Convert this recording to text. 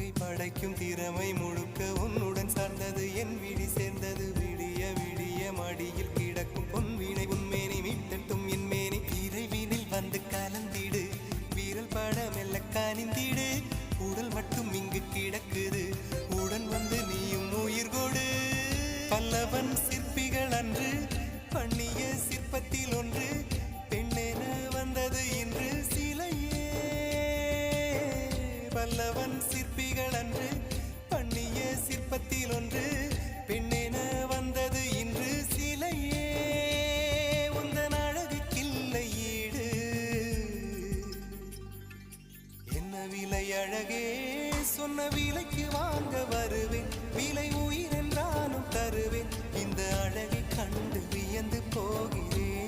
உலகை படைக்கும் திறமை முழுக்க உன்னுடன் சார்ந்தது என் விழி சேர்ந்தது விடிய விடிய மடியில் கிடக்கும் பொன்வினை உன்மேனி மீட்டட்டும் என் மேனி இறைவினில் வந்து கலந்திடு வீரல் பட மெல்ல காணிந்திடு உடல் மட்டும் இங்கு கிடக்குது உடன் வந்து நீயும் உயிர் கொடு பல்லவன் சிற்பிகள் அன்று பண்ணிய சிற்பத்தில் ஒன்று பெண்ணென வந்தது இன்று சிலையே பல்லவன் சிற்பிகள் அன்று பண்ணிய சிற்பத்தில் ஒன்று பெண்ணென வந்தது இன்று சிலையே உந்தன் அழகுக்கில்லை ஈடு என்ன விலை அழகே சொன்ன விலைக்கு வாங்க வருவேன் விலை உயிர் என்றாலும் தருவேன் இந்த அழகை கண்டு வியந்து போகிறேன்